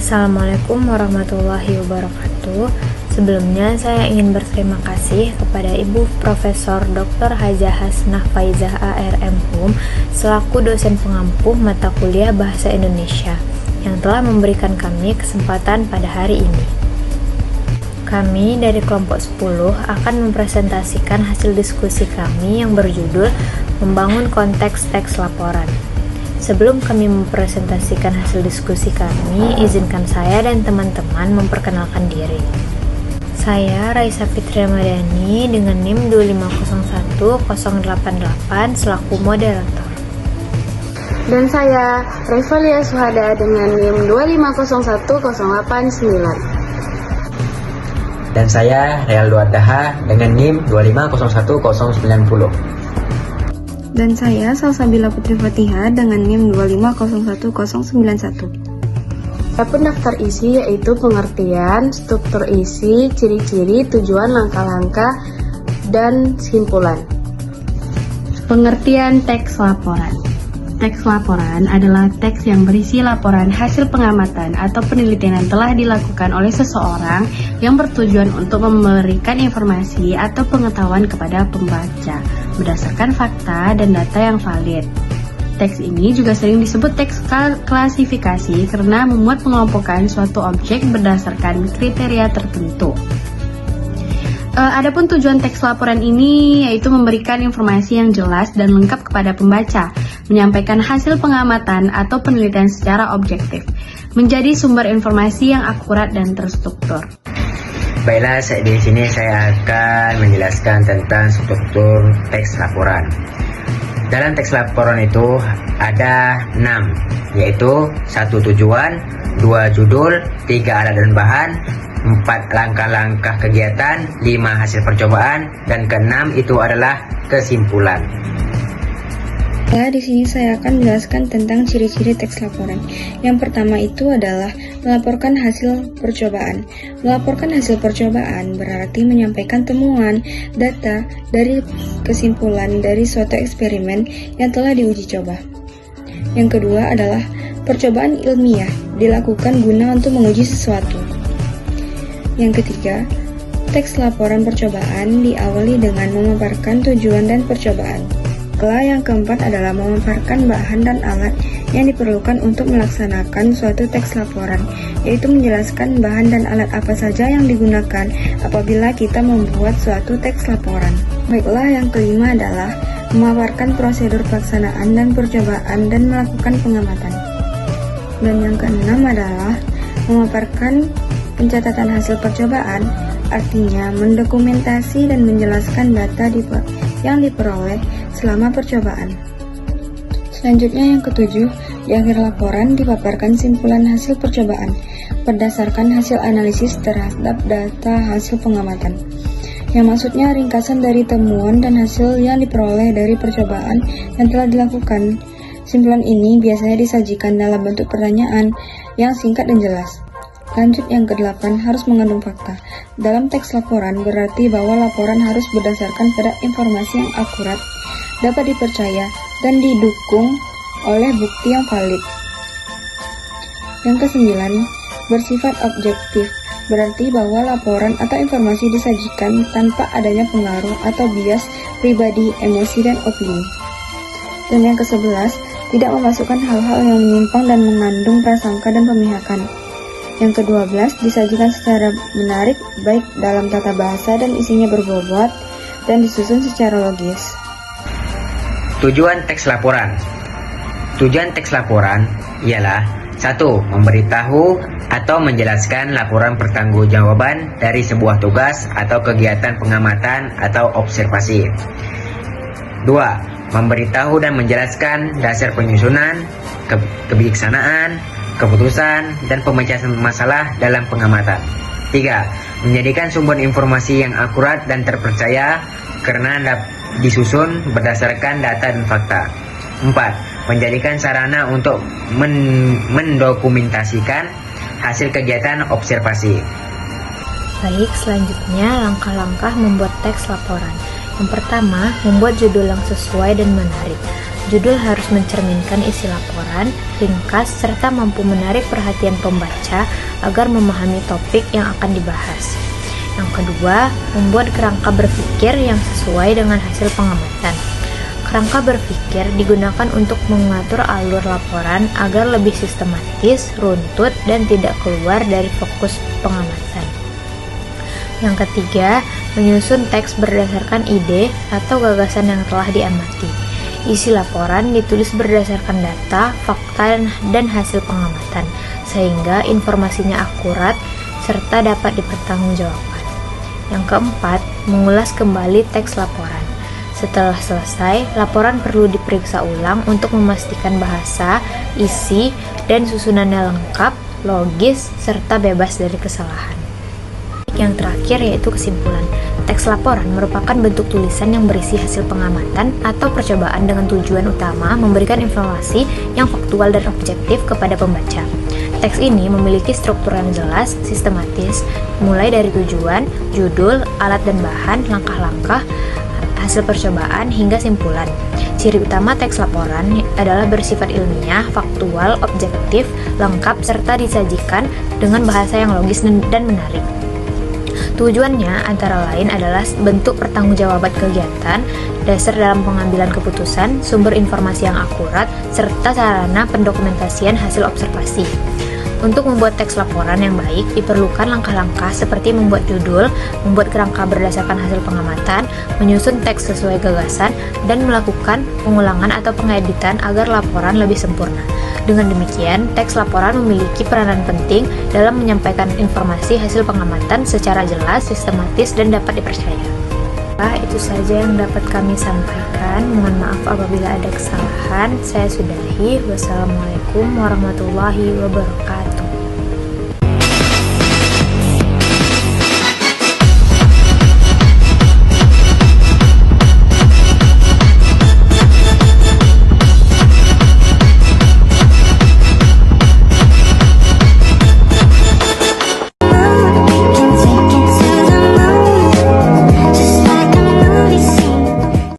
Assalamualaikum warahmatullahi wabarakatuh. Sebelumnya saya ingin berterima kasih kepada Ibu Profesor Dr. Hajah Hasnah Faizah ARM Hum selaku dosen pengampu mata kuliah Bahasa Indonesia yang telah memberikan kami kesempatan pada hari ini. Kami dari kelompok 10 akan mempresentasikan hasil diskusi kami yang berjudul Membangun Konteks Teks Laporan. Sebelum kami mempresentasikan hasil diskusi kami, izinkan saya dan teman-teman memperkenalkan diri. Saya Raisa Fitri Ramadhani dengan NIM 2501088 selaku moderator. Dan saya Revalia Suhada dengan NIM 2501089. Dan saya Realdo Adaha dengan NIM 2501090. Dan saya Salsabila Putri Fatihah dengan NIM 2501091. Adapun daftar isi yaitu pengertian, struktur isi, ciri-ciri, tujuan, langkah-langkah, dan kesimpulan. Pengertian teks laporan. Teks laporan adalah teks yang berisi laporan hasil pengamatan atau penelitian yang telah dilakukan oleh seseorang yang bertujuan untuk memberikan informasi atau pengetahuan kepada pembaca berdasarkan fakta dan data yang valid. Teks ini juga sering disebut teks klasifikasi karena memuat pengelompokan suatu objek berdasarkan kriteria tertentu. Adapun tujuan teks laporan ini yaitu memberikan informasi yang jelas dan lengkap kepada pembaca, menyampaikan hasil pengamatan atau penelitian secara objektif, menjadi sumber informasi yang akurat dan terstruktur. Baiklah, di sini saya akan menjelaskan tentang struktur teks laporan. Dalam teks laporan itu ada 6, yaitu 1 tujuan, 2 judul, 3 alat dan bahan, 4 langkah-langkah kegiatan, 5 hasil percobaan, dan ke-6 itu adalah kesimpulan. Di sini saya akan menjelaskan tentang ciri-ciri teks laporan. Yang pertama itu adalah melaporkan hasil percobaan. Melaporkan hasil percobaan berarti menyampaikan temuan, data, dari kesimpulan dari suatu eksperimen yang telah diuji coba. Yang kedua adalah percobaan ilmiah, dilakukan guna untuk menguji sesuatu. Yang ketiga, teks laporan percobaan diawali dengan memaparkan tujuan dan percobaan. Yang keempat adalah memaparkan bahan dan alat yang diperlukan untuk melaksanakan suatu teks laporan, yaitu menjelaskan bahan dan alat apa saja yang digunakan apabila kita membuat suatu teks laporan. Baiklah, yang kelima adalah memaparkan prosedur pelaksanaan dan percobaan dan melakukan pengamatan. Dan yang keenam adalah memaparkan pencatatan hasil percobaan, artinya mendokumentasi dan menjelaskan data yang diperoleh selama percobaan. Selanjutnya yang ketujuh, di akhir laporan dipaparkan simpulan hasil percobaan berdasarkan hasil analisis terhadap data hasil pengamatan, yang maksudnya ringkasan dari temuan dan hasil yang diperoleh dari percobaan yang telah dilakukan. Simpulan ini biasanya disajikan dalam bentuk pertanyaan yang singkat dan jelas. Lanjut, yang ke-8 harus mengandung fakta. Dalam teks laporan berarti bahwa laporan harus berdasarkan pada informasi yang akurat, dapat dipercaya, dan didukung oleh bukti yang valid. Yang ke-9, bersifat objektif. Berarti bahwa laporan atau informasi disajikan tanpa adanya pengaruh atau bias pribadi, emosi, dan opini. Dan yang ke-11, tidak memasukkan hal-hal yang menyimpang dan mengandung prasangka dan pemihakan. Yang ke-12, disajikan secara menarik, baik dalam tata bahasa dan isinya berbobot, dan disusun secara logis. Tujuan teks laporan. Tujuan teks laporan ialah 1. Memberitahu atau menjelaskan laporan pertanggungjawaban dari sebuah tugas atau kegiatan pengamatan atau observasi. 2. Memberitahu dan menjelaskan dasar penyusunan, kebijaksanaan, keputusan, dan pemecahan masalah dalam pengamatan. 3. Menjadikan sumber informasi yang akurat dan terpercaya karena disusun berdasarkan data dan fakta. 4. Menjadikan sarana untuk mendokumentasikan hasil kegiatan observasi. Baik, selanjutnya langkah-langkah membuat teks laporan. Yang pertama, membuat judul yang sesuai dan menarik. Judul harus mencerminkan isi laporan, ringkas, serta mampu menarik perhatian pembaca agar memahami topik yang akan dibahas. Yang kedua, membuat kerangka berpikir yang sesuai dengan hasil pengamatan. Kerangka berpikir digunakan untuk mengatur alur laporan agar lebih sistematis, runtut, dan tidak keluar dari fokus pengamatan. Yang ketiga, menyusun teks berdasarkan ide atau gagasan yang telah diamati. Isi laporan ditulis berdasarkan data, fakta, dan hasil pengamatan, sehingga informasinya akurat serta dapat dipertanggungjawabkan. Yang keempat, mengulas kembali teks laporan. Setelah selesai, laporan perlu diperiksa ulang untuk memastikan bahasa, isi, dan susunannya lengkap, logis, serta bebas dari kesalahan. Yang terakhir yaitu kesimpulan. Teks laporan merupakan bentuk tulisan yang berisi hasil pengamatan atau percobaan dengan tujuan utama memberikan informasi yang faktual dan objektif kepada pembaca. Teks ini memiliki struktur yang jelas, sistematis, mulai dari tujuan, judul, alat dan bahan, langkah-langkah, hasil percobaan, hingga simpulan. Ciri utama teks laporan adalah bersifat ilmiah, faktual, objektif, lengkap, serta disajikan dengan bahasa yang logis dan menarik. Tujuannya antara lain adalah bentuk pertanggungjawaban kegiatan, dasar dalam pengambilan keputusan, sumber informasi yang akurat, serta sarana pendokumentasian hasil observasi. Untuk membuat teks laporan yang baik, diperlukan langkah-langkah seperti membuat judul, membuat kerangka berdasarkan hasil pengamatan, menyusun teks sesuai gagasan, dan melakukan pengulangan atau pengeditan agar laporan lebih sempurna. Dengan demikian, teks laporan memiliki peranan penting dalam menyampaikan informasi hasil pengamatan secara jelas, sistematis, dan dapat dipercaya. Itu saja yang dapat kami sampaikan. Mohon maaf apabila ada kesalahan. Saya sudahi. Wassalamualaikum warahmatullahi wabarakatuh.